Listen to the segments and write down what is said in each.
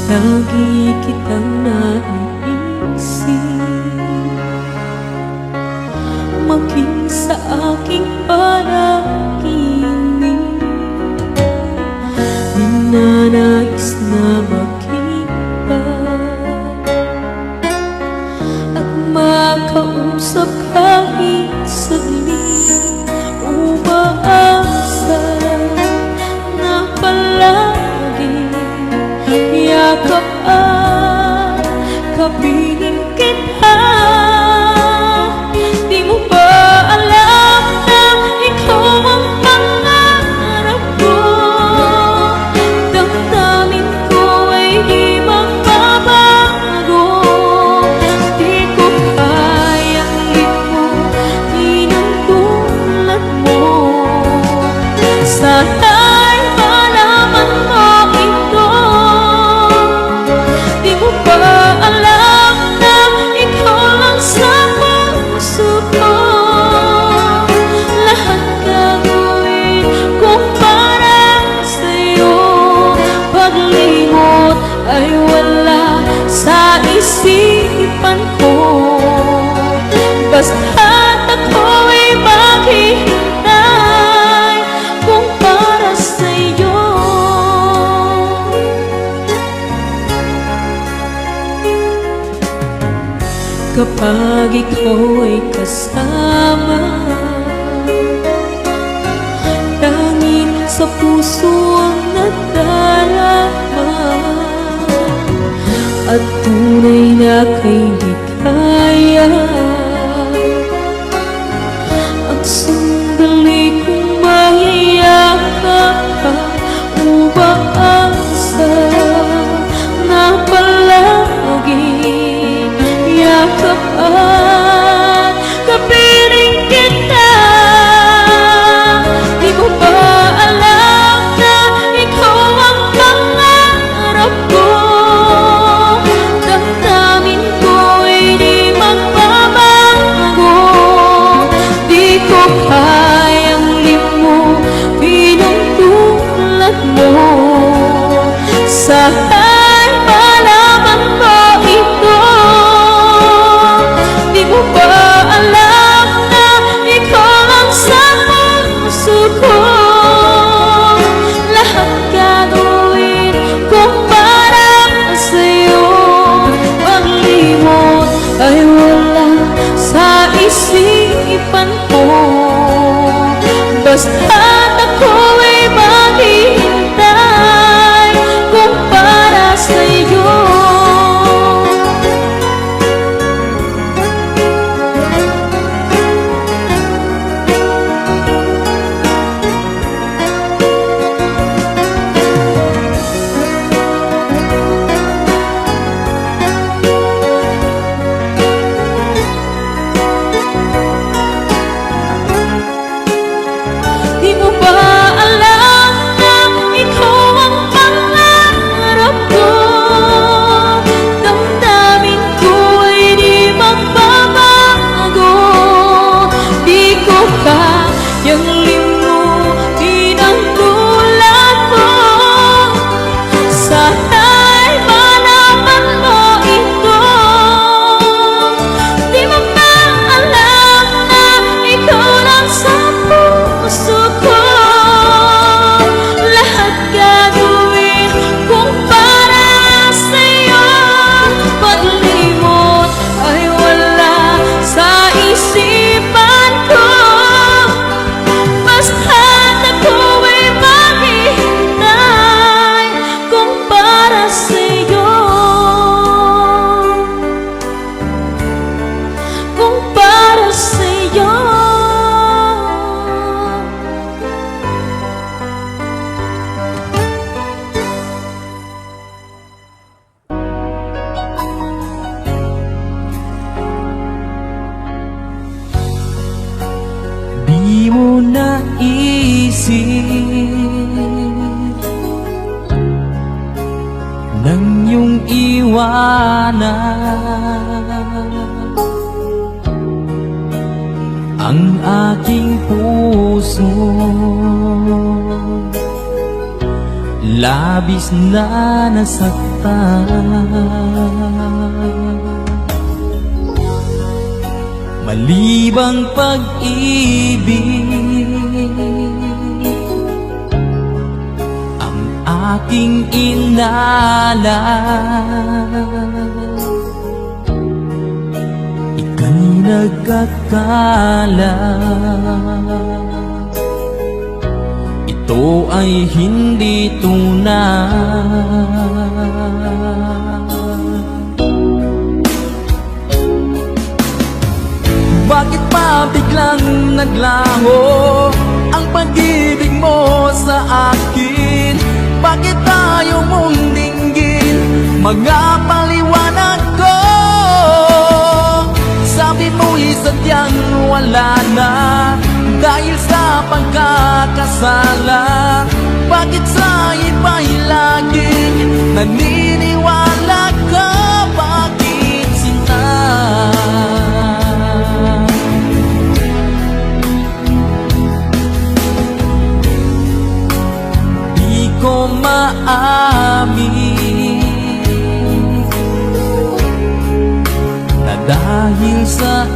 Lagi kitang naiisip, maging sa aking panaginip. Ninanais na makita at makausap kahit saglit. Umaasa na palagi yakap at kapiling kita. Di mo ba alam na ikaw ang pangarap ko? Damdamin ko ay di magbabago. Di ko kayang limutin ang tulad mo. Sana'y malaman mo ito. Di mo ba alam na ikaw lang sa puso ko? Lahat gagawin ko para sa'yo. Paglimot ay wala sa isipan ko. Basta't ako'y maghihintay kung para sa'yo. Kapag ikaw ay kasama, tanging sa puso ang nadarama, at tunay na kay ligaya. Ang sandali kong mayayakap ka, umaasa na palagi yakap at kapiling kita. Di mo ba alam na ikaw ang pangarap ko? Damdamin ko ay di magbabago. Di ko kayang limutin ang tulad mo. Sana'y malaman mo ito. Di mo ba alam na ikaw lang sa puso ko? Lahat gagawin ko para sa'yo. Paglimot ay wala sa isipan ko. Basta't ako'y maghihintay kung para sa'yo. Di mo ba alam na ikaw ang pangarap ko? Damdamin ko ay di magbabago. Di ko kayang limutin ang tulad mo. Sana'y malaman mo ito. Di mo ba alam na ikaw lang sa puso ko? Lahat gagawin kung para sa'yo. Paglimot ay wala sa isipan ko. Basta't ako'y maghihintay kung para sa'yo. Kung para sa'yo. Di mo naisip nang iyong iwanan ang aking puso. labis na nasaktan. Malibang pag-ibig ang aking inalas. Ika'y nagkakala, ito ay hindi tunay. Bakit pa biglang naglaho ang pag-ibig mo sa akin? Bakit tayo mong dinggin mga paliwanag ko? Sabi mo'y sadyang wala na dahil sa pagkakasala. Bakit sa iba'y laging naniniwala ka? Bakit sinta? Di ko maamin na dahil sa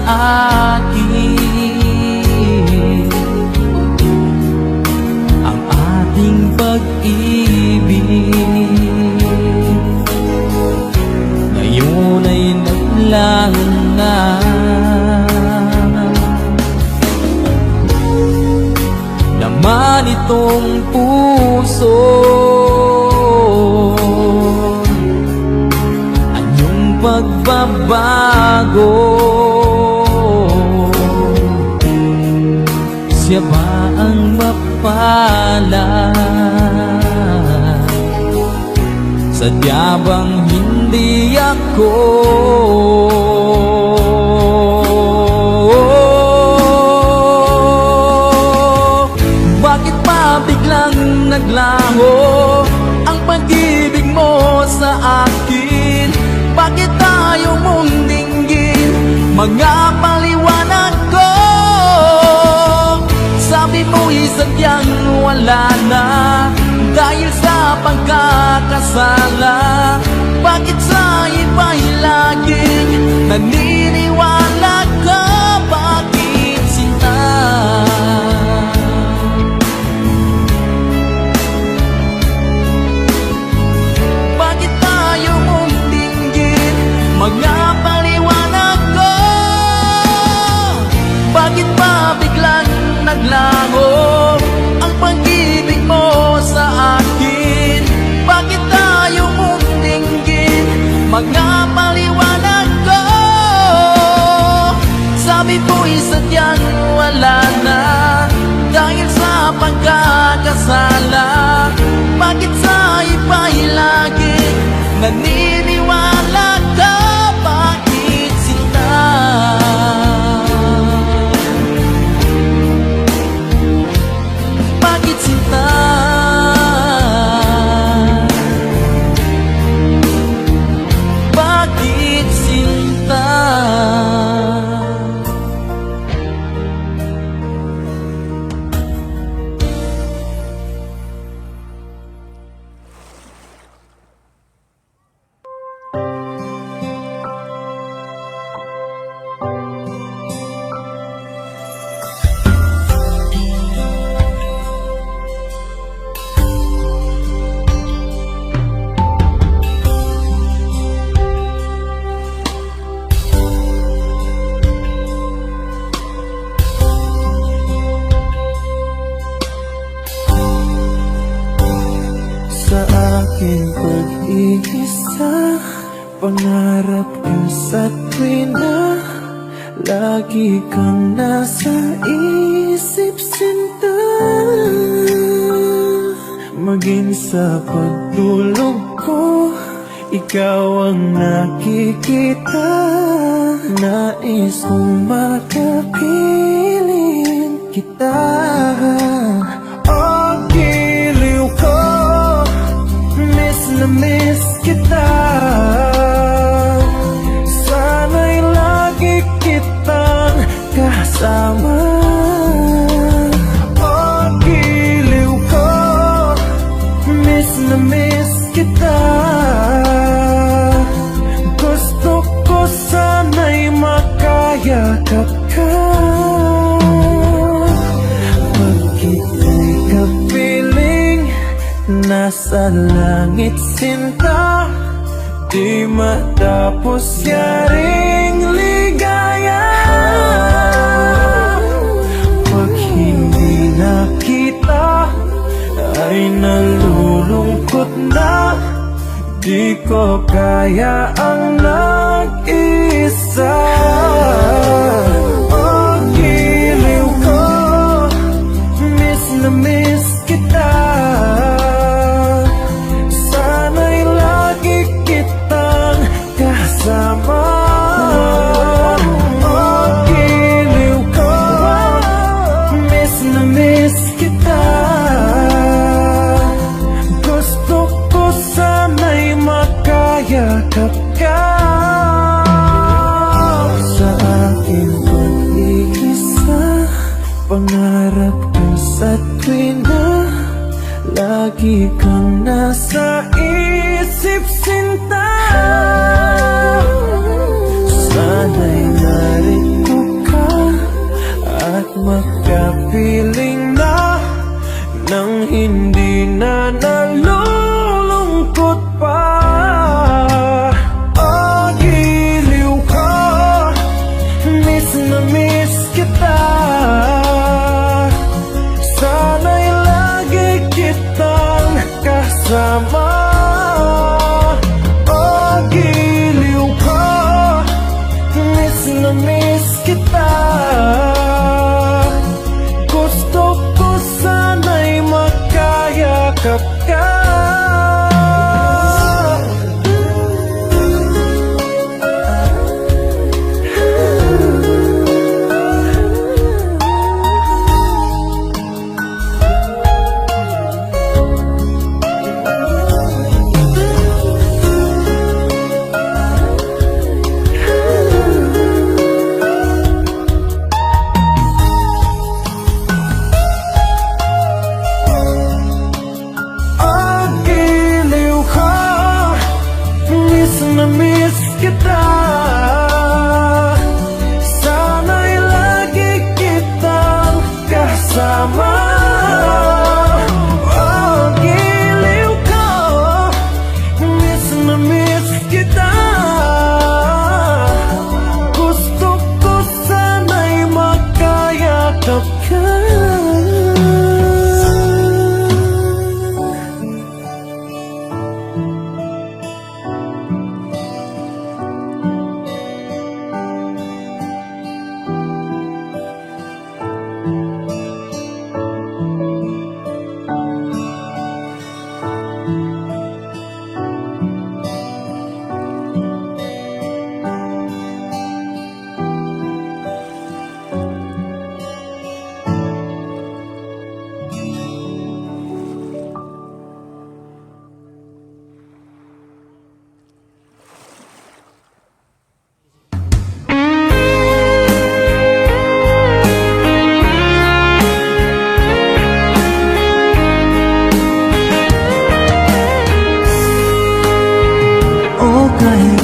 akin ang ating pag-ibig ngayon ay naglaho na. Laman itong puso anyong pagbabago. Siya ba ang mapalad? Sadya bang hindi ako? Bakit pa biglang naglaho ang pag-ibig mo sa akin? Bakit tayo mong dinggin mga paliwanag ko? Sabi mo'y sadyang wala na dahil sa pagkakasala. Bakit sa iba'y laging naniniwala ka? Bakit sinta? Bakit tayo mong dinggin mga paliwanag ko? Bakit pa biglang naglaho ang pag-ibig mo sa akin? Bakit tayo mong dinggin mga paliwanag ko? Sabi mo'y sadyang wala na dahil sa pagkakasala. Bakit sa iba'y laging naniniwala ka? Bakit sinta? Bakit sinta? Bakit sinta? Sa aking pag-iisa, pangarap ka sa tuwina, lagi kang nasa isip sinta. Maging sa pagtulog ko, ikaw ang nakikita. Nais kong makapiling kita. Ang giliw ko, miss na miss kita. Sana'y lagi kitang kasama. Ang giliw ko, miss na sa langit sinta, di matapos yaring ligaya. Pag hindi nakita ay nalulungkot na, di ko kaya ang nag-isa. Oh, giliw ko, miss na miss kita. Sana'y lagi kitang kasama. Oh, giliw ko, miss na miss kita. Gusto ko sana'y makayakap ka. Sa aking pag-iisa, pangarap ko sa tuwina, lagi kang nasa isip sinta. Sana'y narito ka at makapiling na nang hindi na nalulungkot pa. Oh, giliw ko, miss na miss kita. Sana'y lagi kitang kasama. Oh, giliw ko, miss na miss kita. Gusto ko sana'y makayakap ka. Na-miss kita. Sana'y lagi kitang kasama. Oh, giliw ko, miss na miss kita. Gusto ko sana'y makayakap ka.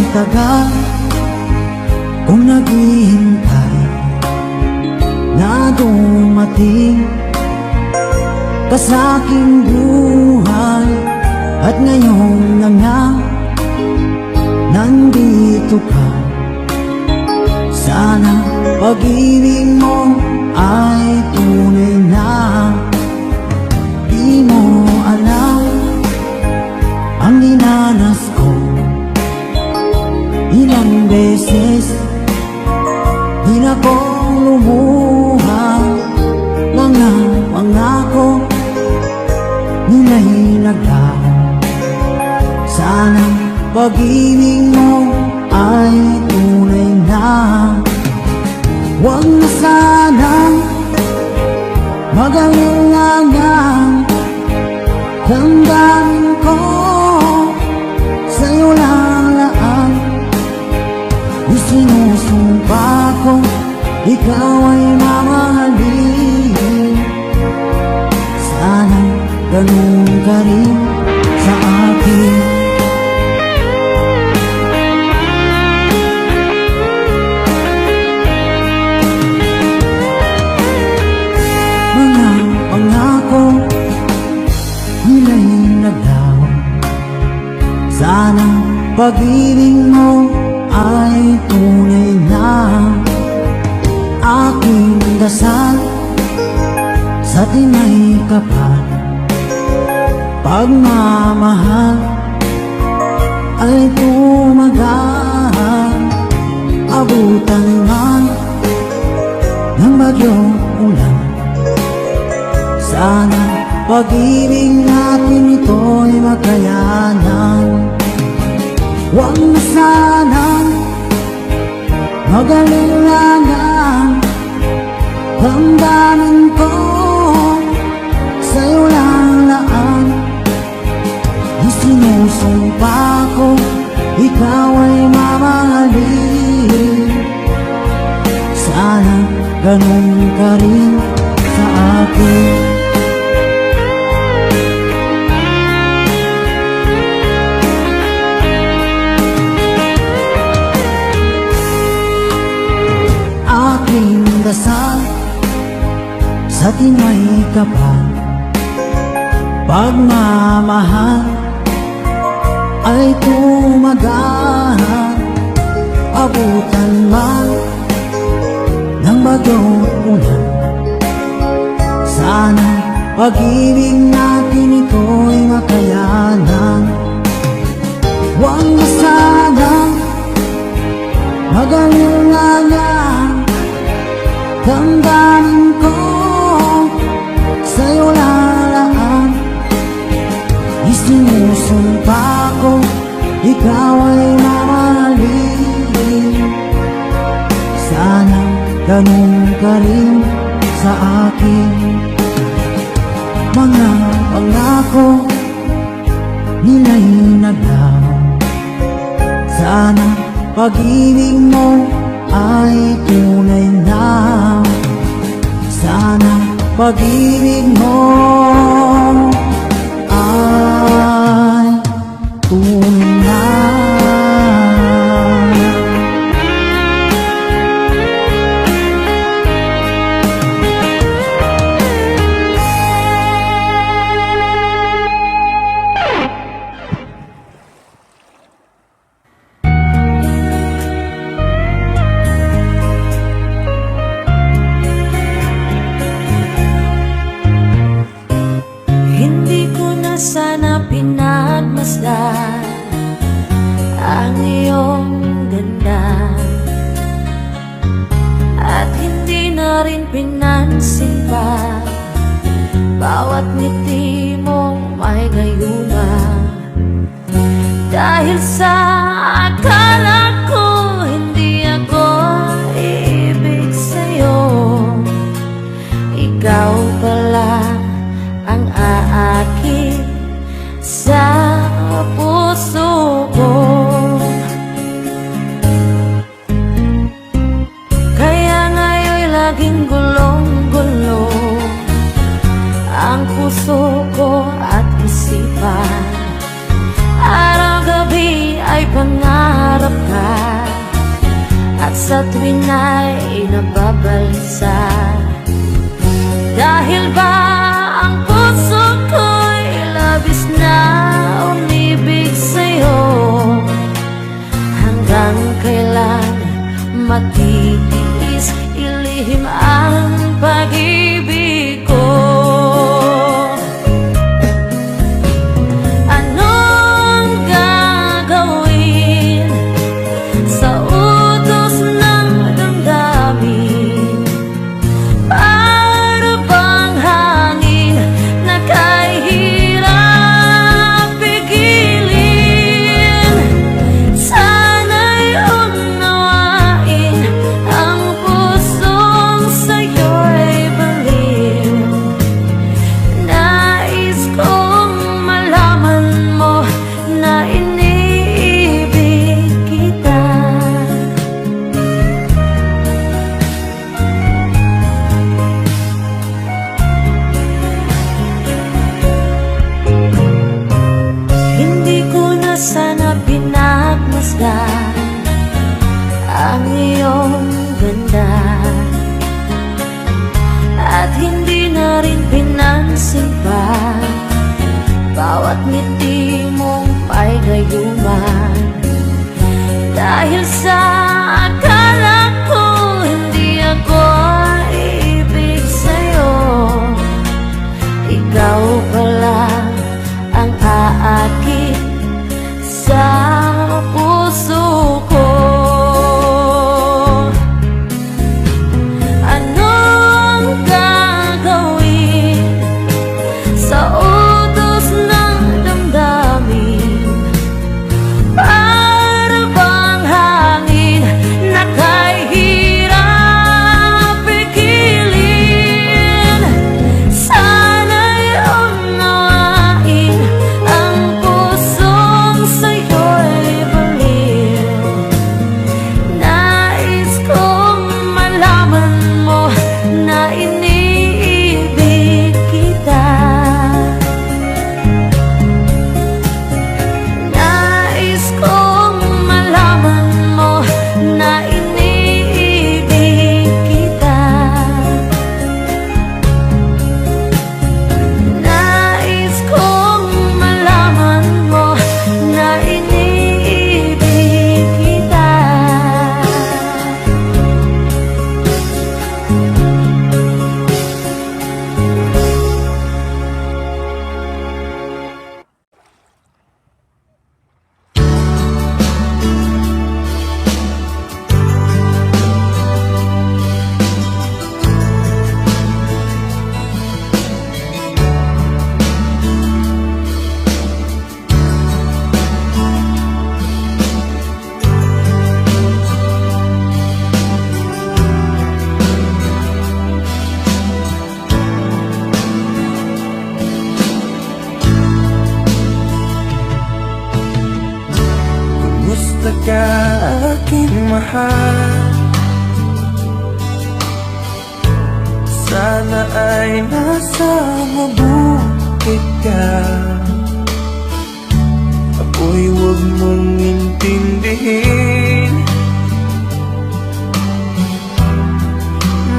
Tagal kung naghihintay na dumating ka sa aking buhay, at ngayon na nga nandito ka. Sana pag-ibig mo ay tunay na. Di mo alam ang dinanas ko. Ilang beses di na ko lumuha, mga pangako nila'y naglaho. Sana pag-ibig mo ay tunay na. Huwag na sanang mag-alinlangan, damdamin ko sa'yo lang laan. Isinusumpa ko, ikaw ay mamahalin. Sana ganun ka rin sa akin. Mga pangako nila'y naglaho. Sana pag-ibig mo ay tunay na aking dasal sa tinay kapal. Pagmamahal ay tumagal, abutan man ng bagyong ulan. Sana pag-ibig natin ito'y makayanan. Huwag na sanang mag-alilangan, damdamin ko sa'yo lang laan. Isinusumpa ko, ikaw ay mamahalin. Sana ganun ka rin sa akin. Aking dasal sa tinay kapal, pagmamahal ay tumagal, abutan man ng bagyong ulan. Sana pag-ibig natin ito'y makayanan. Huwag na sanang mag-alilangan, damdamin ko sa'yo lalaan. Isinusumpa ko, ikaw ay mamahalin. Sana ganun ka rin sa akin. Mga pangako nila'y naglaho. Sana pag-ibig mo ay tunay na. Sana pag-ibig mo ay tunay na. Hindi ko na sana pinagmasdan ang iyong ganda, at hindi na rin pinansin pa bawat ngiti mong may gayuma. Dahil sa akala ko hindi ako ibig sa'yo, ikaw pala ang aakit sa puso ko. Kaya ngayon'y laging gulong-gulo ang puso ko at isipan. Araw-gabi ay pangarap ka, at sa tuwin ay nababalsa. Dahil ba ang puso ko'y labis na umibig sa'yo? Hanggang kailan matitiis ilihim ang pag-ibig ko? Anong gagawin sa utos ng damdamin? Para bang hangin na kahirap pigilin? Sana'y unawain ang ka aking mahal. Sana ay nasa mabuti ka. Ako'y huwag mong intindihin,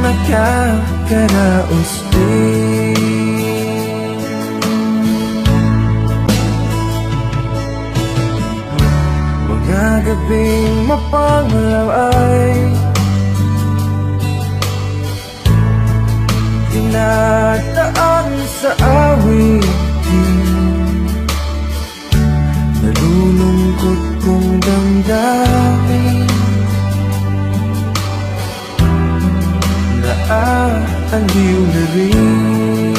nakakaraos din. Mga gabing mapanglaw ay tinataan sa awitin, nalulungkot kong damdamin, naaliw na rin.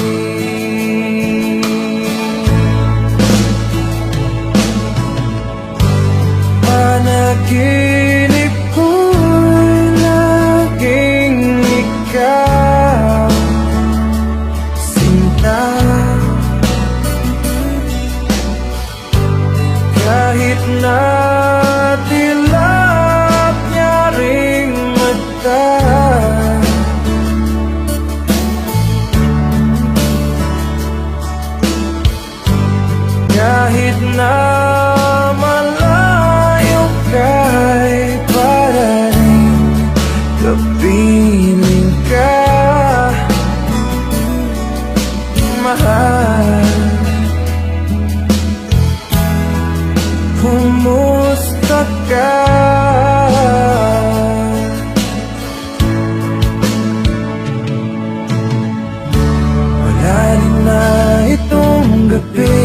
Panaginip ko'y laging ikaw, sinta. Kahit na tilap niya ring mata, kahit na malayo ka'y para rin kapiling ka, mahal. Kumusta ka? Malalim na itong gabi,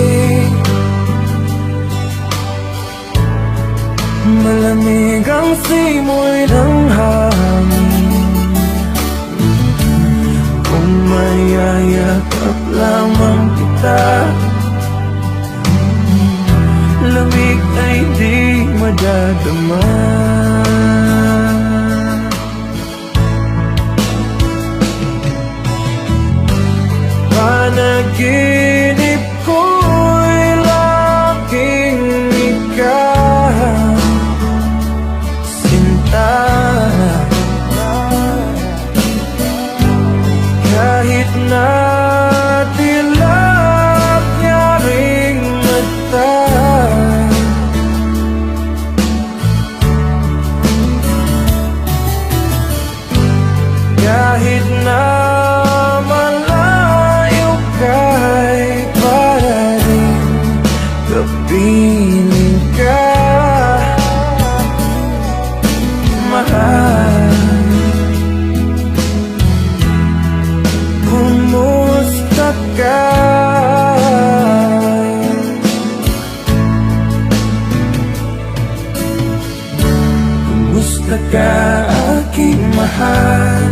malamig ang simoy ng hangin. Kung mayayakap lamang kita, lamig ay di madadama. Panaginip ko'y laging ikaw, sinta. Kahit na tilap niya ring mata, kahit na malayo ka'y para rin kapiling ka, mahal. Kumusta ka? Kumusta ka aking mahal?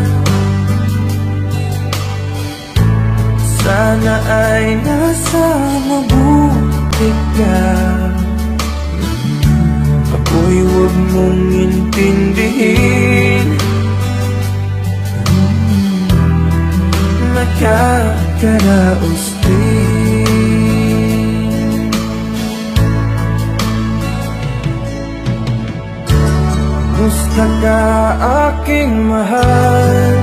Sana ay nasa mabuti ka. Ako'y huwag mong intindihin, nakakaraos din. Kumusta ka aking mahal?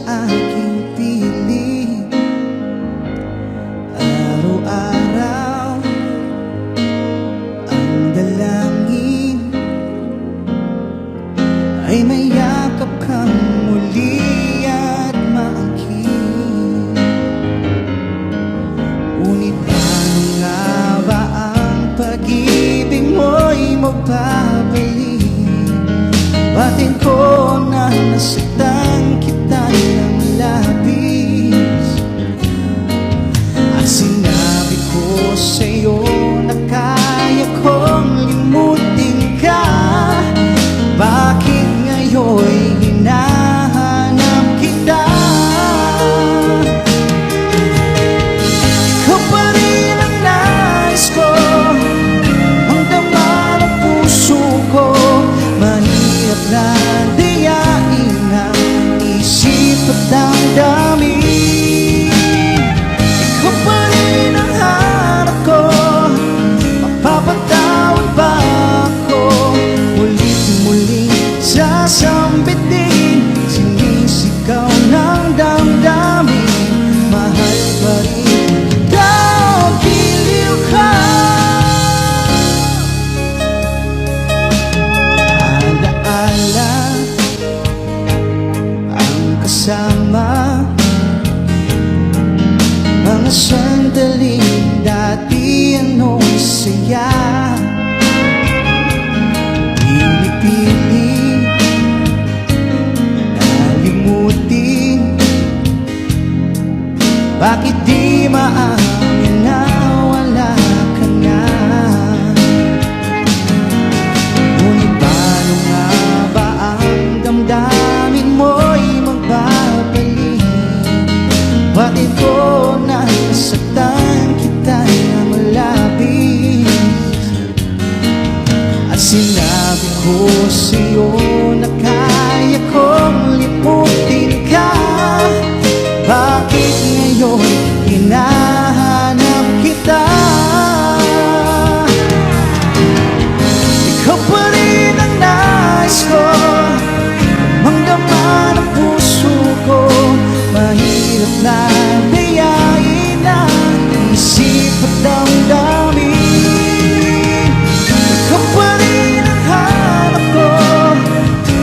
aking piling. Araw-araw kasama. Mga sandali dati anong saya, pinipili kalimutin. Bakit di maamin na wala ka na? Ngunit paano nga ba ang damdamin mo'y magbabalik? Bakit ko nasaktan kita na malapit? At sinabi ko sa'yo na kaya kong limutin ka. Bakit ngayon hinahanap kita? Ikaw pa rin ang nais ko, mangdama ng puso ko. Mahirap na dayain ang isip at damdamin. Ikaw pa rin ang hanap ko,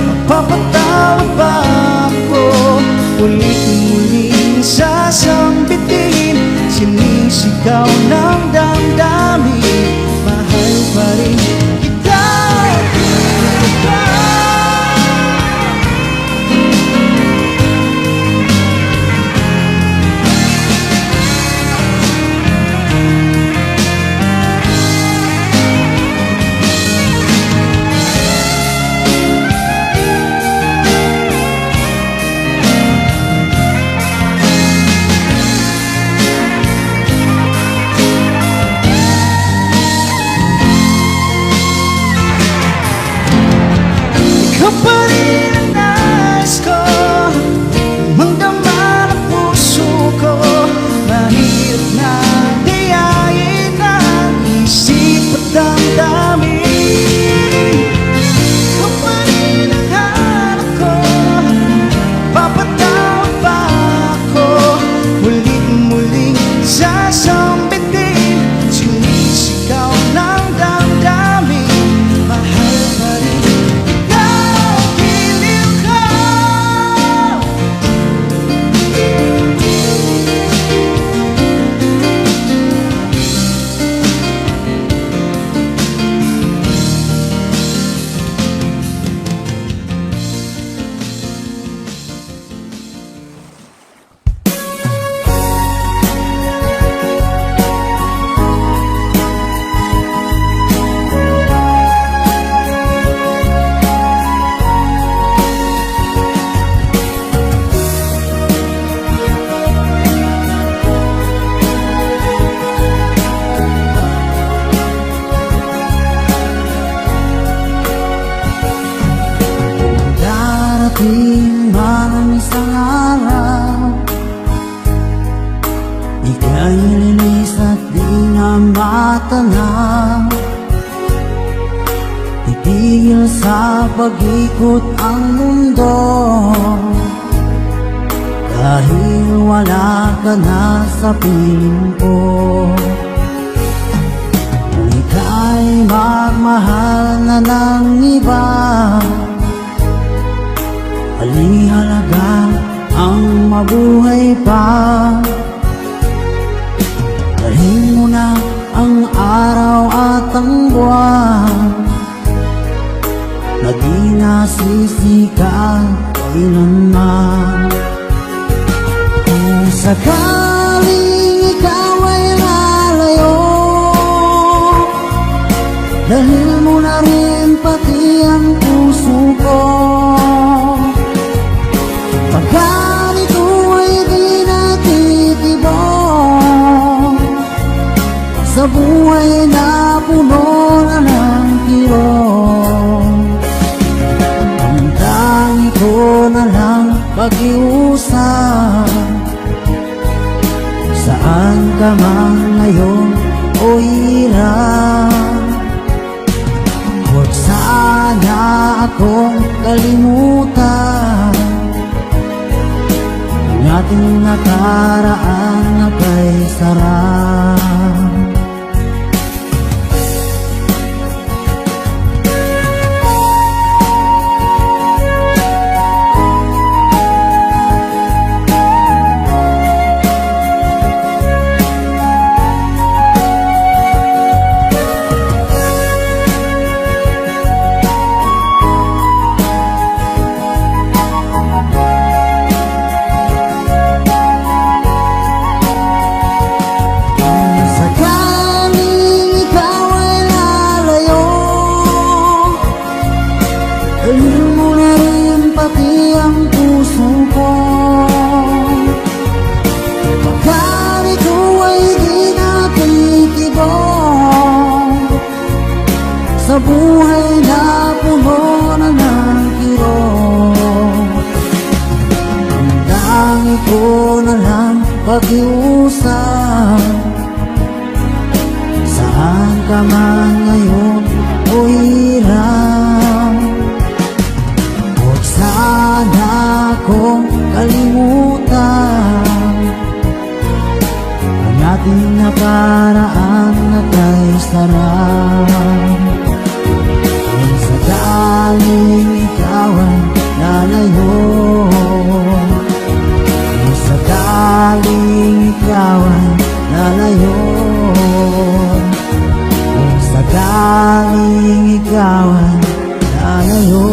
magpapatawad ba ako? Ulit-ulit sasambitin, sinisigaw ng damdamin. Mahal pa rin kita. Ikaw pa rin ang nais ko, mangdama ng puso ko. Mahirap na dayain ang isip at damdamin. Ikaw pa rin ang hanap ko, papatawad ba ako? Muling-muling sasambitin, sinisigaw ng damdamin. Mahal pa rin darating man ang isang araw, ika'y lilis at di na matanaw. Titigil sa pag-ikot ang mundo, dahil wala ka na sa piling ko. Kung ika'y magmahal na ng iba, halihalaga ang mabuhay pa. Dalhin mo na ang araw at ang buwan, na di nasisikat kailanman. Kung sakaling ikaw ay lalayo, dalhin mo na rin pati ang puso ko. Pagkalito ay di natitibok sa buhay na puno na ng kirong. Ang tangi ko na lang pag-iusap, saan ka man ngayon o hirap. Huwag sana akong kalimutan, ang ating nakaraan na kay sarap. pakiusap. Saan ka man ngayon o hirap, huwag sana akong kalimutan ang ating nakaraan na kay sarap. Kung sakaling ikaw ay lalayo, kung sakaling ikaw ay lalayo, kung sakaling ikaw ay lalayo.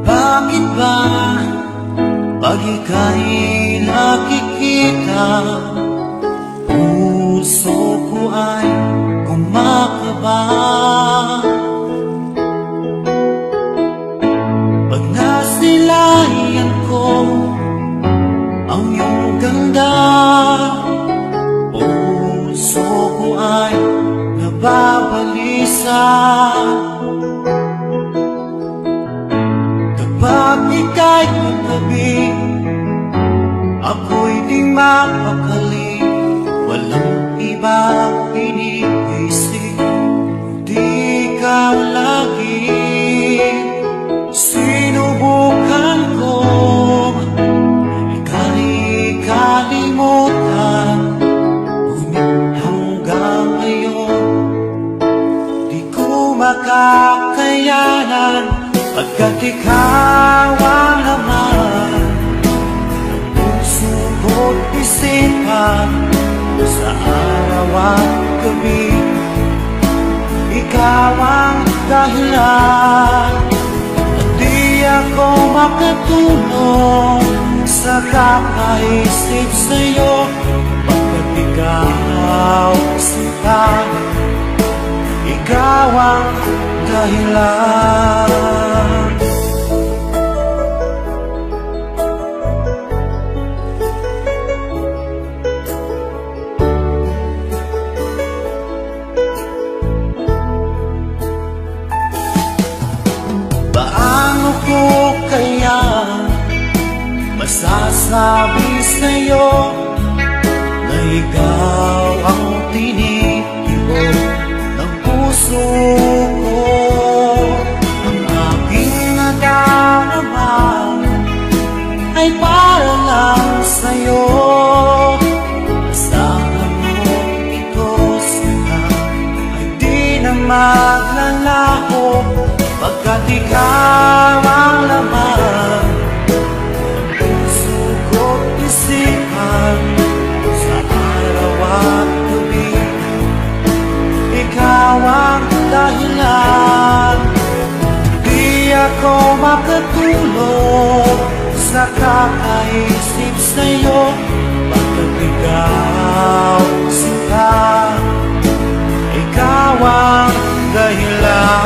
Bakit ba pag ika'y nakikita, puso ko ay kumakaba? Pag nasilayan ko ang iyong ganda, puso ko ay nababalisa. Kapag ika'y katabi, ako'y di mapakali. Walang ibang iniisip, di ikaw lagi. Sinubukan ko ika'y kalimutan, ngunit hanggang ngayon di ko makakayanan. Pagkat ikaw ang laman ng puso ko't isipan, sa araw at gabi ikaw ang dahilan. At di ako makatulong sa kakaisip sa'yo, pagkat ikaw sinta, ikaw ang dahilan. Paano ko kaya masasabi sa'yo na ikaw ang tinitibok ng puso ko? Ang aking nadarama ay para lang sa'yo. Asahan mo ito sana ay di na maglalaho, pagkat ikaw ang laman ng puso ko't isipan, sa araw at gabi ikaw ang dahilan. Di ako makatulog sa kakaisip sa'yo, pagkat ikaw sinta, ikaw ang dahilan.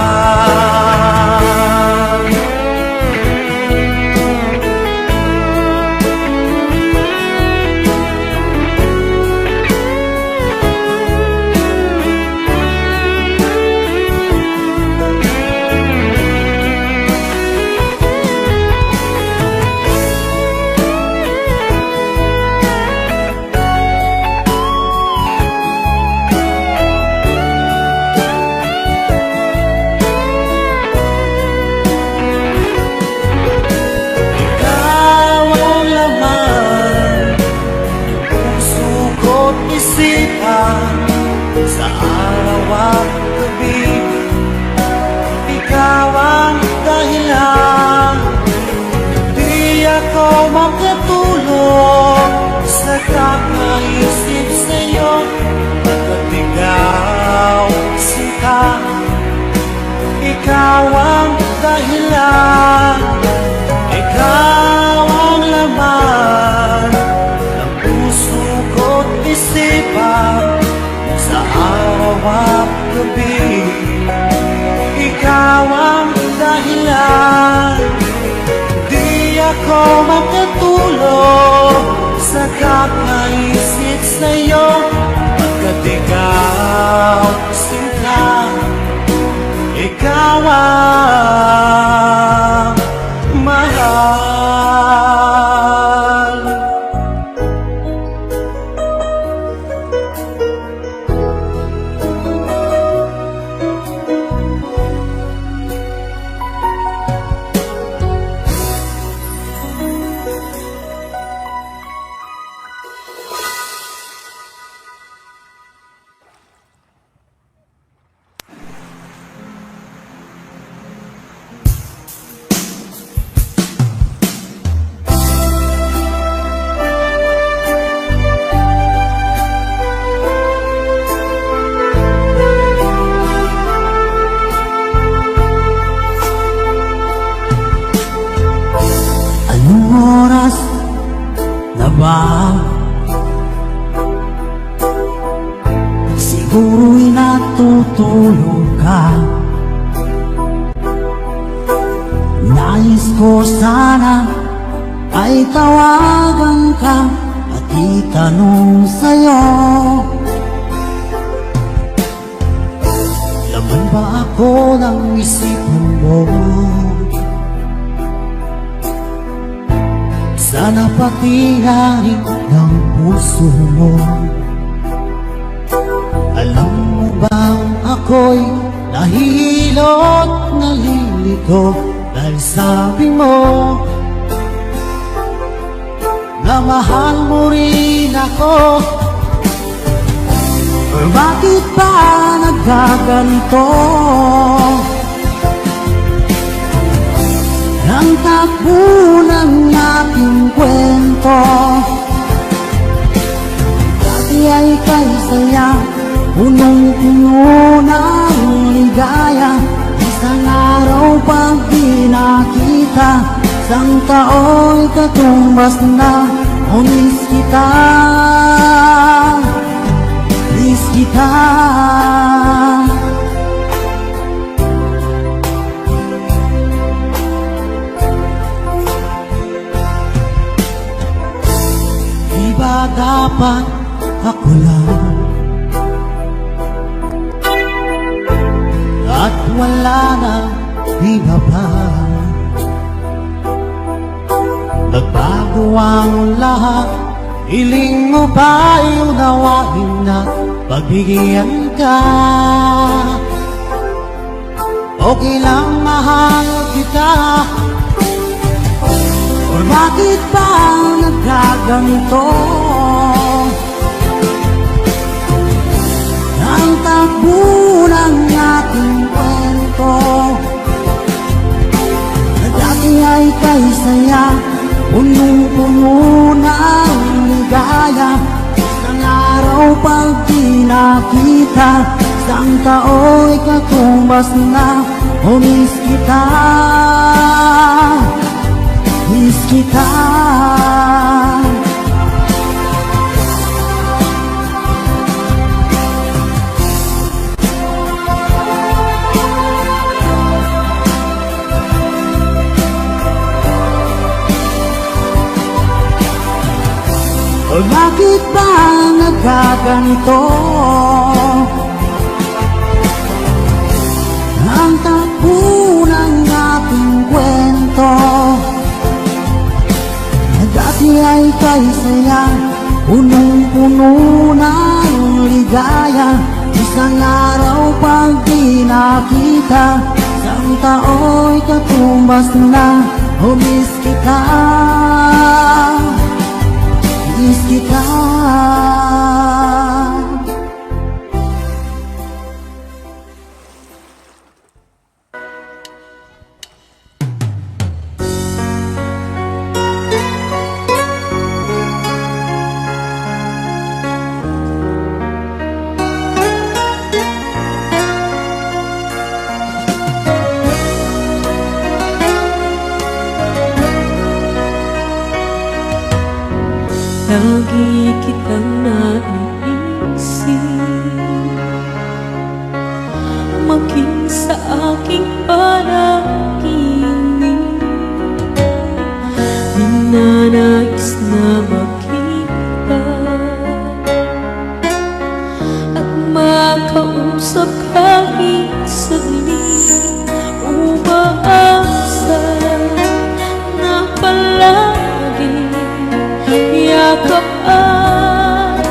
Sa araw at gabi ikaw ang dahilan. Di ako makatulog sa kakaisip sa'yo, pagkat ikaw sinta, ikaw ang dahilan. Ikaw ang laman ng puso ako makatulog sa kakaisip sa'yo, pagkat ikaw sinta, ikaw ang mahal. Anong oras na ba? Siguro'y natutulog ka. Nais ko sana ay tawagan ka at itanong sa'yo, laman ba ako ng isipan mo? Sana pati haring ng puso mo. Alam mo bang ako'y nahihilot, nalilito dahil sabi mo na mahal mo rin ako. Or bakit ba nagkaganito? Ang takbo ng aking kwento, dati ay kay saya, punong-puno ng ligaya. Isang araw pag di nakita, isang tao'y katumbas na. Oh, miss kita, miss kita. Di ba dapat ako lang at wala na iba pa? Nagbago ang lahat, hiling mo ba'y unawain na pagbigyan ka? Okay lang mahal kita. Or bakit ba nagkaganito? Ang takbo ng ating kwento, na dati ay kay saya, punong-puno ng ligaya. Isang araw pag di nakita, isang tao'y katumbas na. Oh, miss kita, miss kita. O bakit ba nagkaganito? Ang takbo ng ating kwento, na dati ay kay saya, punong-puno ng ligaya. Isang araw pag di nakita, isang tao'y katumbas na. Oh, miss kita, miss kita. Lagi kitang naiisip, maging sa aking panaginip. Nanais na makita at makausap kahit saglit. Umaasa na palagi yakap at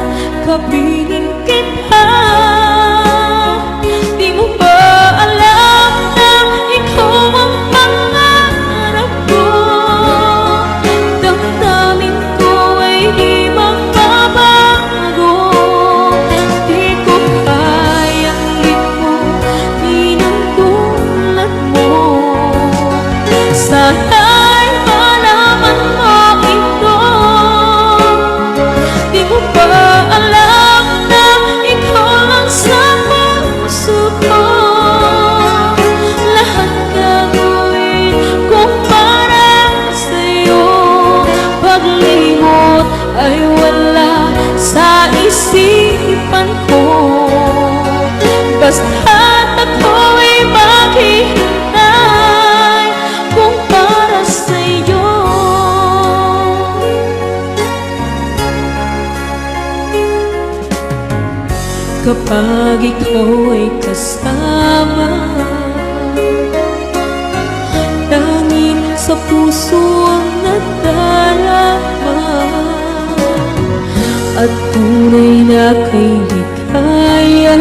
kapiling kita. Di mo ba alam na ikaw ang pangarap ko? Damdamin ko ay di magbabago. Di ko kayang limutin ang tulad mo. Sana'y malaman mo ito. Di mo ba alam na ikaw lang sa puso ko? Lahat gagawin ko para sa'yo. Paglimot ay wala sa isipan ko. Basta't ako'y maghihintay kung para sa'yo. Kapag ikaw ay kasama, tanging sa puso ang nadarama, at tunay na kay likaya.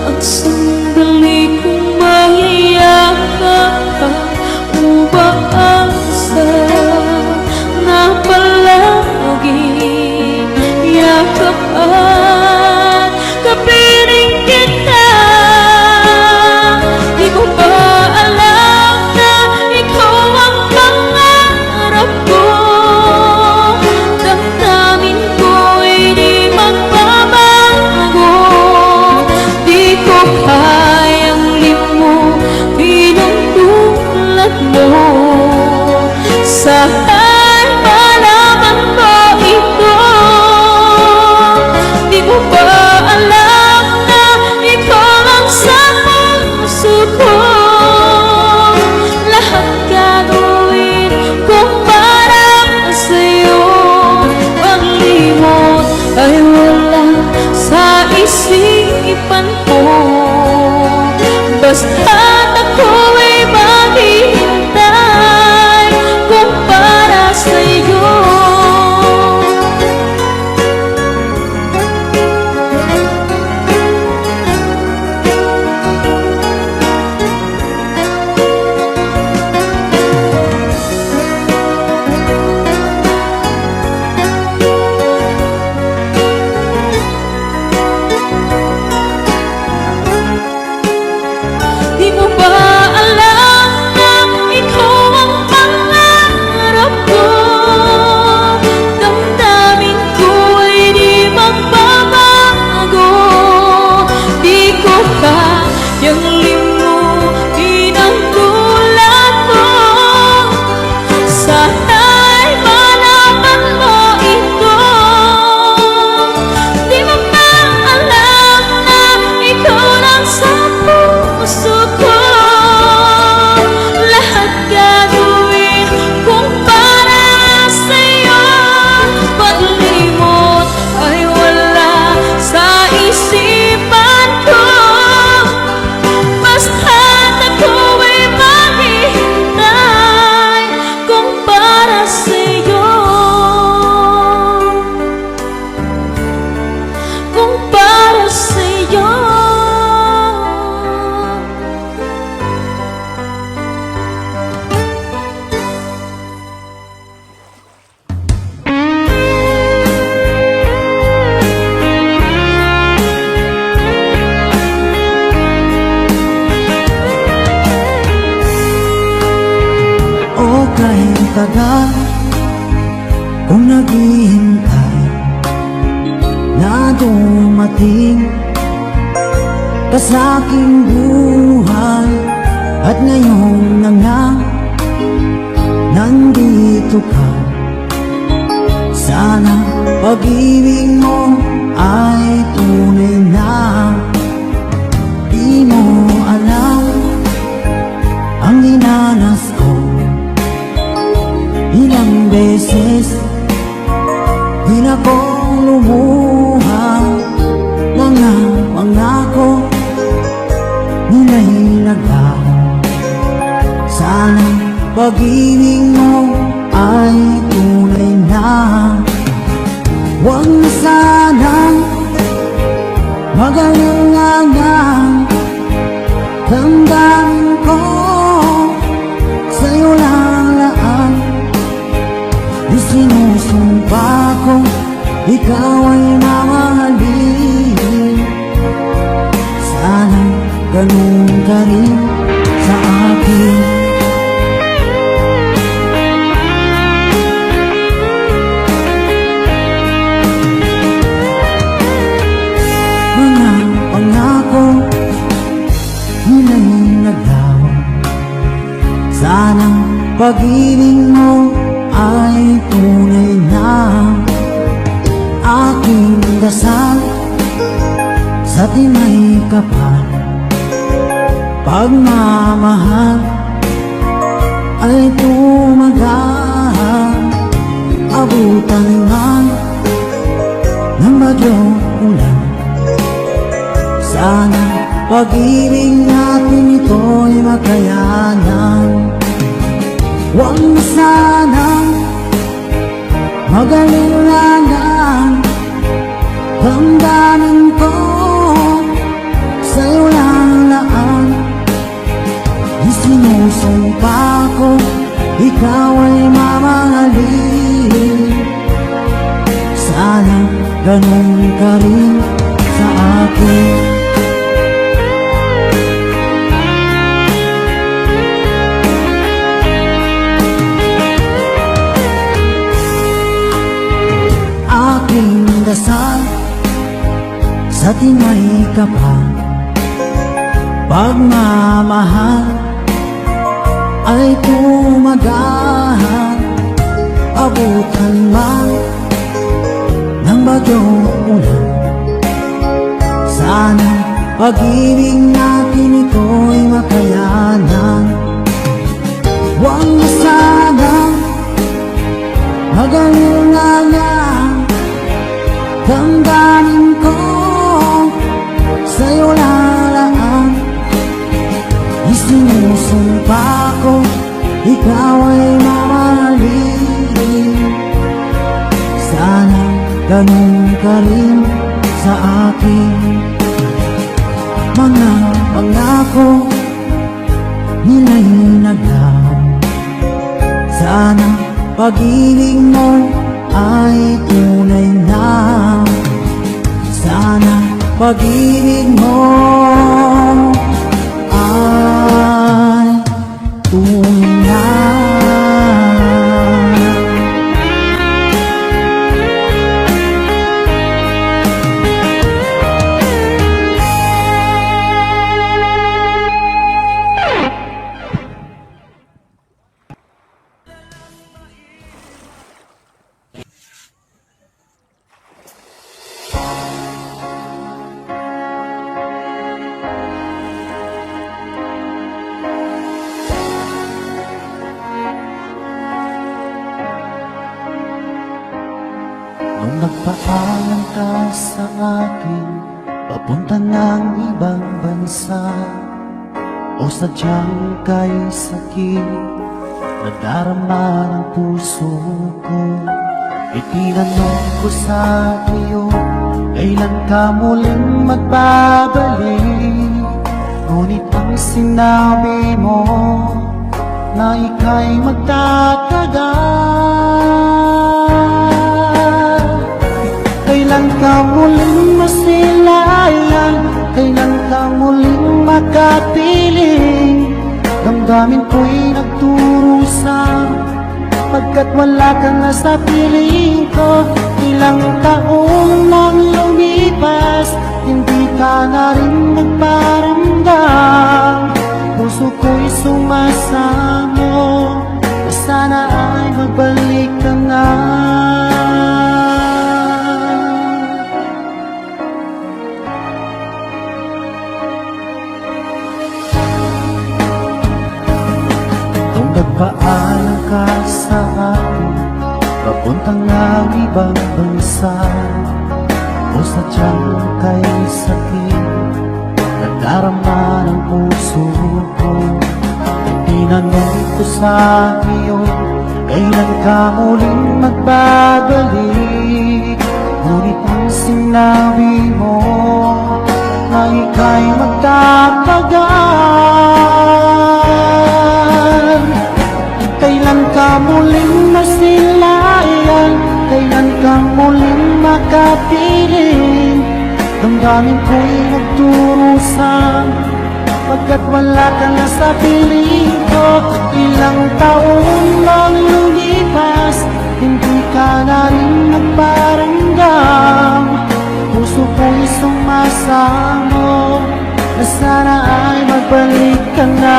Ang sandali kong mayayakap, umaasa na palagi yakap at kapiling kita. Di mo ba alam na ikaw ang pangarap ko? Damdamin ko ay di magbabago. Di ko kayang limutin ang tulad mo. Sana'y malaman mo ito. Di mo ba alam na ikaw lang sa puso ko? Lahat gagawin ko para sa'yo. Paglimot ay wala sa isipan ko. Basta't ako'y maghihintay kung para sa'yo. Di mo ba alam na ikaw ang pangarap ko? Damdamin ko ay di magbabago. Di ko kayang limutin ang tulad mo. Sana'y malaman mo ito. Di mo ba alam na ikaw lang sa puso ko? Lahat gagawin kung para sa'yo. Paglimot ay wala sa isipan ko. Basta't ako'y maghihintay kung para sa'yo. Kung para sa'yo. O kahit tagal kung naghihintay na dumating ka sa aking buhay, at ngayon na nga nandito ka. Sana pag-ibig mo ay tunay na. Di mo alam ang dinanas ko Ilang beses di na ko lumuhang mga pangako nila'y naglaho. Sana pag-ibig mo ay tunay na. Huwag na sanang magalingangang damdamin ko sa'yo lalaan. Di sinusumpa ko ikaw ay mamahalin. Sana ganun ka rin sa akin. Mga pangako nila'y naglaho. Sana pag-ibig mo ay tunay na. Aking dasal sa tinay kapal, pagmamahal ay tumagal. Abutan man ng bagyong ulan. Sana pag-ibig natin ito'y makayanan. Huwag na sanang magalingangan damdamin ko sa'yo lalaan. Di sinusumpa ko ikaw ay mamahalin. Sana ganun ka rin sa akin. Aking dasal sa tinay kapal, pagmamahal ay tumagal. Abutan man ng bagyong ulan. Sana pag-ibig natin ito'y makayanan. Huwag na sanang magalingangan damdamin ko sa'yo lalaan. Isinusumpa ko ikaw ay mamahalin. Sana ganun ka rin sa akin. Mga pangako nila'y naglaho. Sana pag-ibig mo ay tunay na. Sana pag-ibig mo ay tunay na. Nung nagpaalam ka sa akin, papunta ng ibang bansa, o sadyang kay sakit, nadarama ng puso ko. Itinanong ko sa iyo, kailan ka muling magbabalik? Ngunit ang sinabi mo, na ika'y magtatagal. Kailan ka muling masilayan? Kailan ka muling makapiling? Damdamin ko'y nagdurusa, pagkat wala ka na sa piling ko. Ilang taon nang lumipas, hindi ka na rin nagparamdam. Puso ko'y sumasamo, sana ay magbalik ka na. Nung nagpaalam ka sa akin, Puntang ng ibang bansa o sadyang kay sakit nagdarama ng puso ko. Tinanong ko sa iyo, kailan ka muling magbabalik? Ngunit ang sinabi mo na ika'y magtatagal. Kailan ka muling masilayan? Kailan ka muling makapiling? Damdamin ko'y nagdurusan, pagkat wala ka na sa piling ko. Ilang taon lang lumipas, hindi ka na rin nagparamdam. Puso ko'y sumasamo na sana ay magbalik ka na.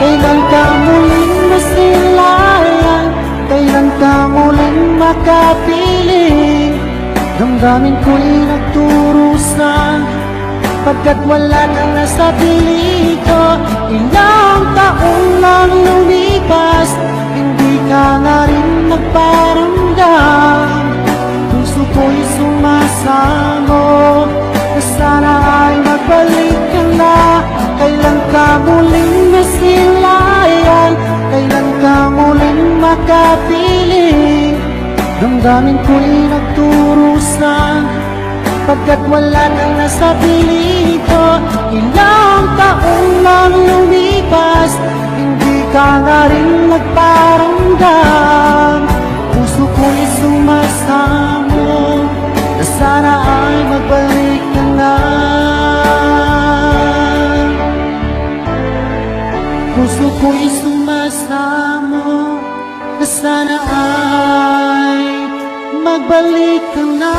Kailan ka muling masilayan? Kailan ka muling makapiling? Damdamin ko'y nagturusan, pagkat wala kang nasa piling ko. Ilang taon lang lumipas, hindi ka na rin nagparamdam. Puso ko'y sumasamo na sana ay magbalik ka na. Kailan ka muling masilayan? Kailan ka muling makapiling? Damdamin ko'y nagturusan, pagkat wala kang nasa piling ko. Ilang taon lang lumipas, hindi ka na rin nagparamdam. Puso ko'y sumasamo na sana ay magbalik ka na. Puso ko'y sumasamo na sana ay magbalik ka na.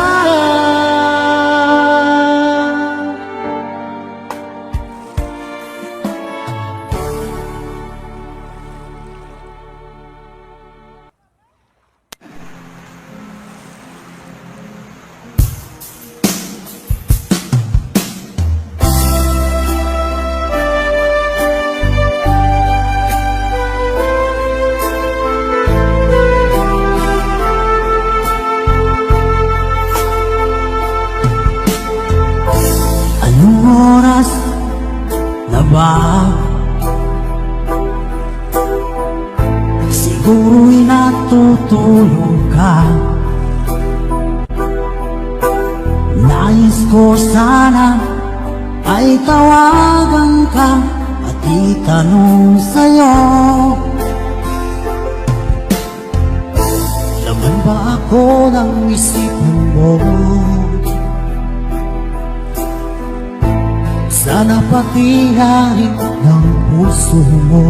Anong oras na ba? Siguro'y natutulog ka. Nais ko sana ay tawagan ka at itanong sa'yo, laman ba ako ng isipan mo? Sana patihain ng puso mo.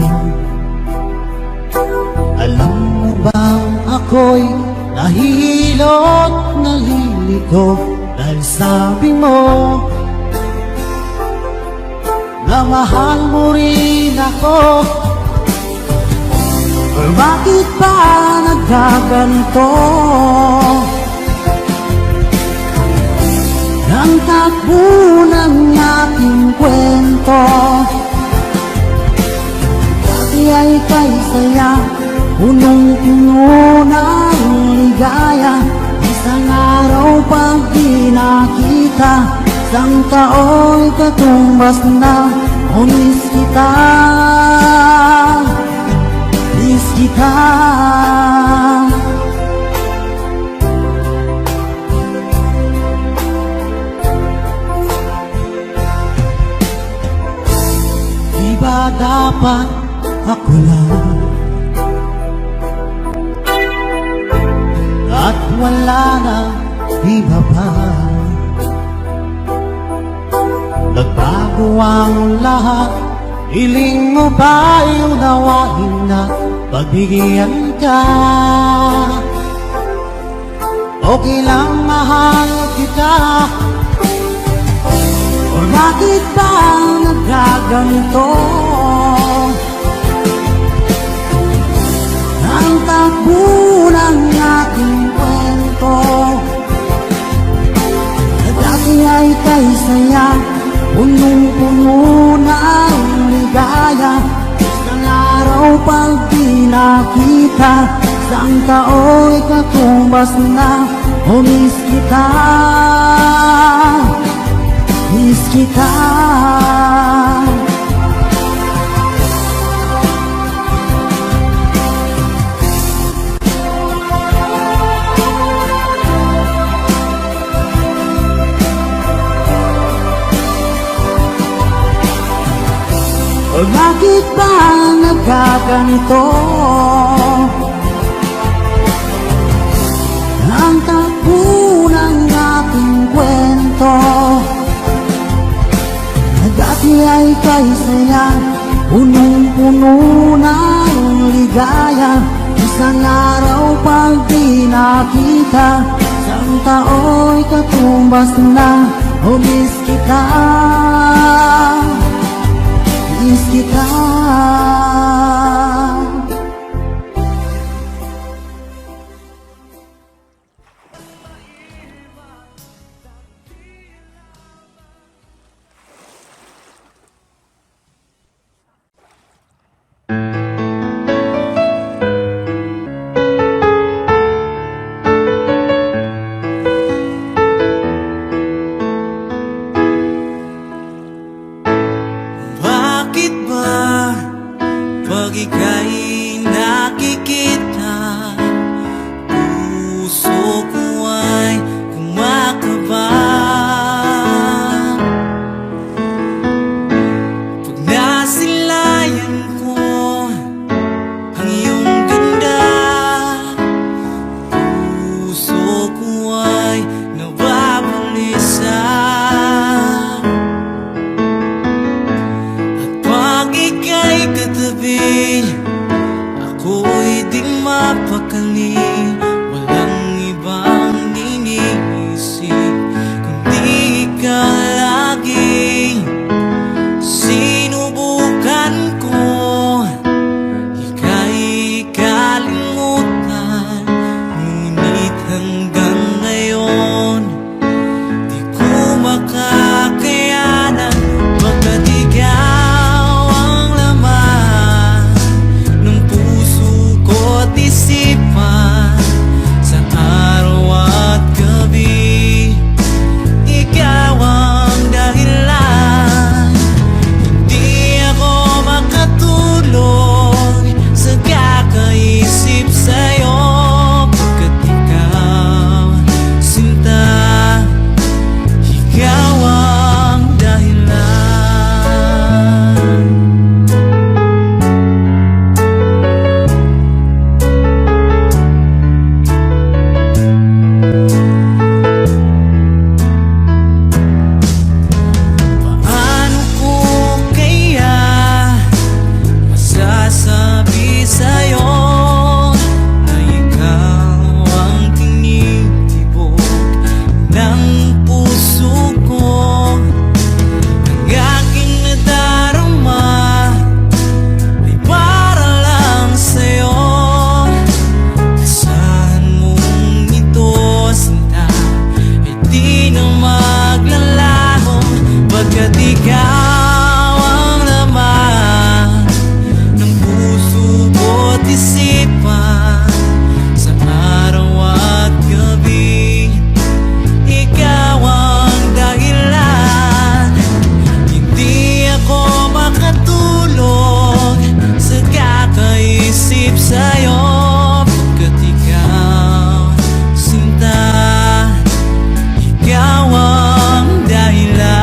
Alam mo bang ako'y nahihilot, nalilito dahil sabi mo na mahal mo rin ako. Or bakit ba nagkaganto? Ang takbo ng aking kwento, dati ay kay saya, punong-puno ng ligaya. Isang araw pag di nakita, isang tao'y katumbas na. O miss kita, miss kita. Di ba dapat ako lang at wala na iba pa? Nagbago ang lahat, hiling mo ba'y unawain na pagbigyan ka. Okay lang mahal kita. O bakit ba nagkaganito? Ang takbo ng ating kwento na dati ay kay saya, punong-puno ng ligaya. Isang araw pag di nakita, isang tao'y katumbas na. O miss kita, miss kita. O bakit ba nagkaganito? Ang takbo ng ating kwento na dati ay kay saya, punong-puno ng ligaya. Isang araw pag di nakita, isang tao'y katumbas na. O miss kita, miss kita. Bakit ba pag ika'y nakikita, puso ko ay kumakaba? Pag nasilayan ko ang iyong ganda, puso ko ay nababalisa. Ika'y katabi, ako'y di mapakali. Walang ibang iniisip kundi ikaw lagi. Sinubukan ko ika'y kalimutan, ngunit hanggang ngayon di ko makakayanan. Pagkat ikaw ang laman ng puso ko't isipan, sa araw at gabi ikaw ang dahilan. Hindi ako makatulog sa kakaisip sa'yo, pagkat ikaw, sinta, ikaw ang dahilan. Paano ko kaya masasabi sa'yo na ikaw ang tinitibok ng puso ko? Ang aking nadarama ay para lang sa'yo. Asahan mong ito, sinta, ay di na maglalaho, pagkat ikaw ang laman ng puso ko't isipan, sa araw at gabi ikaw ang dahilan. Hindi ako makatulog sa kakaisip sa'yo, pagkat ikaw, sinta, ikaw ang dahilan.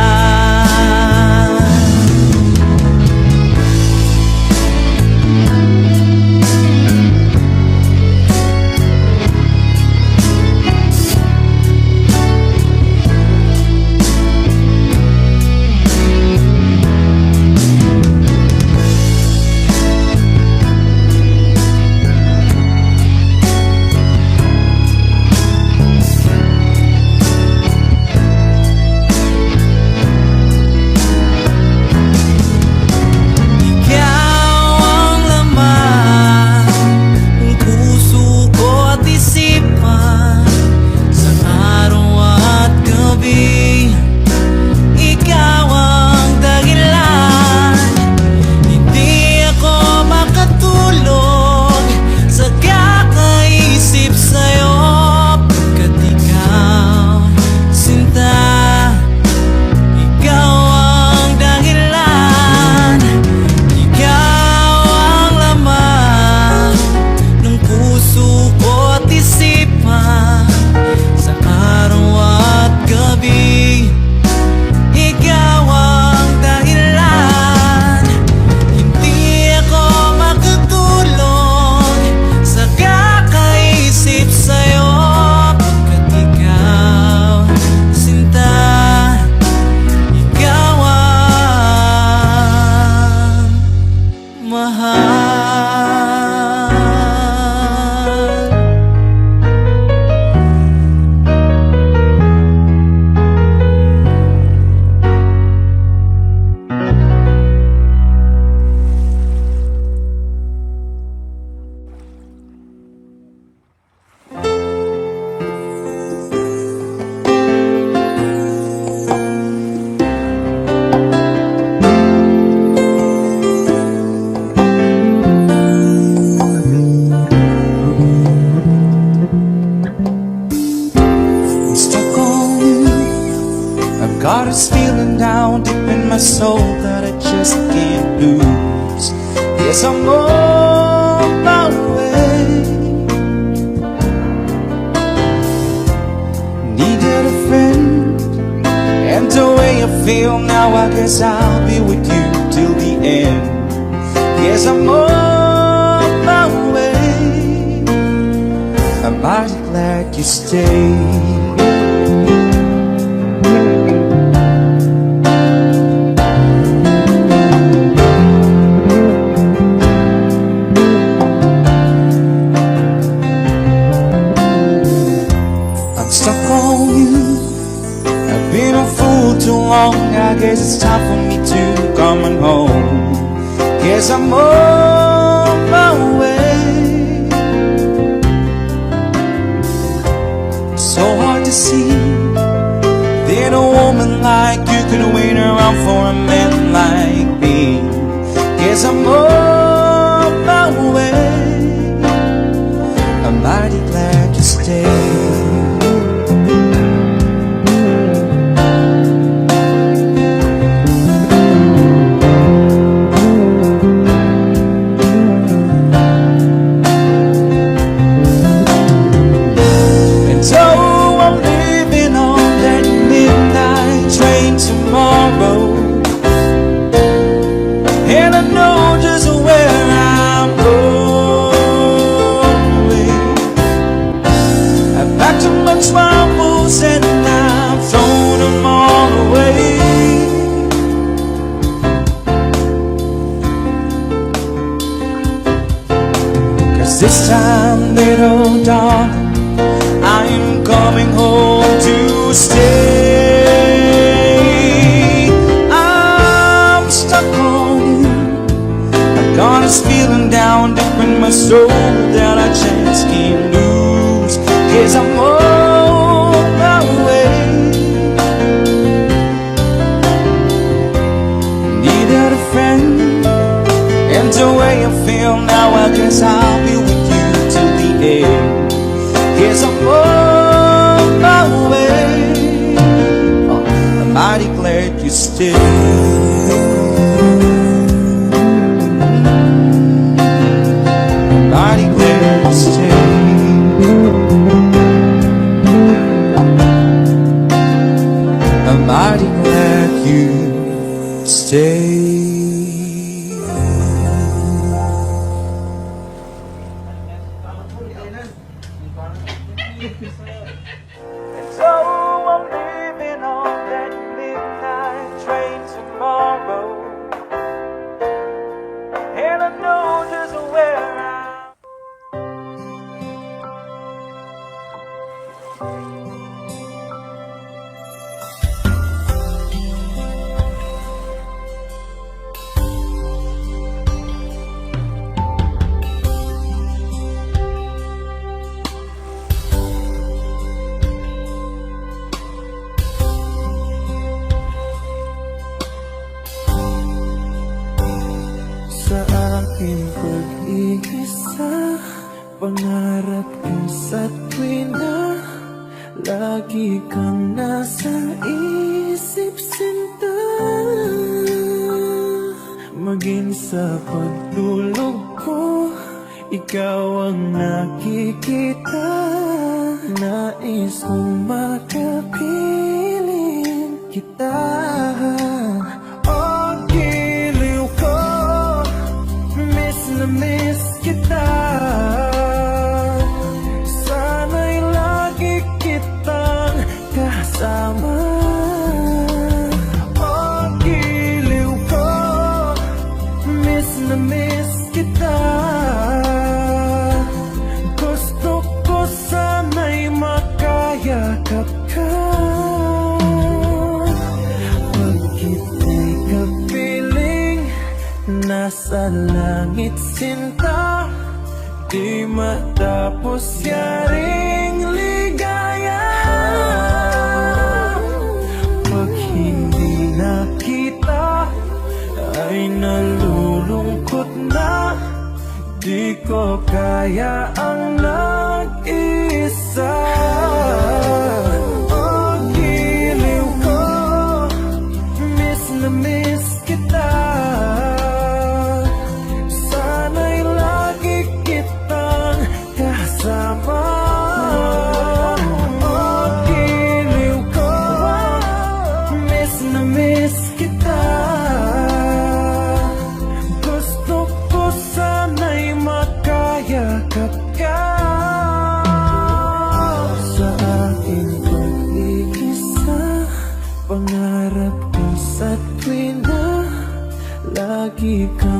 soul that I just can't lose. Yes, I'm on my way. Needed a friend, and the way I feel now, I guess I'll be with you till the end. Yes, I'm on my way. I'm mighty glad you stayed. I guess it's time for me to come on home. Guess I'm on my way. So hard to see that a woman like you can wait around for a man like me. Guess I'm on my way. I'm mighty glad you stayed. This time, little darling, I am coming home to stay. I'm stuck on you. I got this feeling down deep in my soul that I just can't lose. 'Cause I'm on my way. Needed a friend, and the way I feel now, I guess I'll be with you till the end. Guess I'm on my way. Oh, I'm mighty glad you stayed. I'm mighty glad you stayed. I'm mighty glad you stayed. And so I'm leaving on that midnight train tomorrow, and I know just where I'm. Sa aking pag-iisa, pangarap ko sa tuwina, lagi kang nasa isip, sinta. Maging sa pagtulog ko, ikaw ang nakikita. Nais kong makapiling kita. Miss kita, sana'y lagi kitang kasama. Oh, giliw ko, miss na miss kita. Gusto ko sana'y makayakap ka. Pag kita'y kapiling, nasa langit sinta, di matapos yaring ligaya. Pag hindi nakita, ay nalulungkot na, di ko kaya ang nag-isa. Oh, giliw ko, miss na miss ikaw.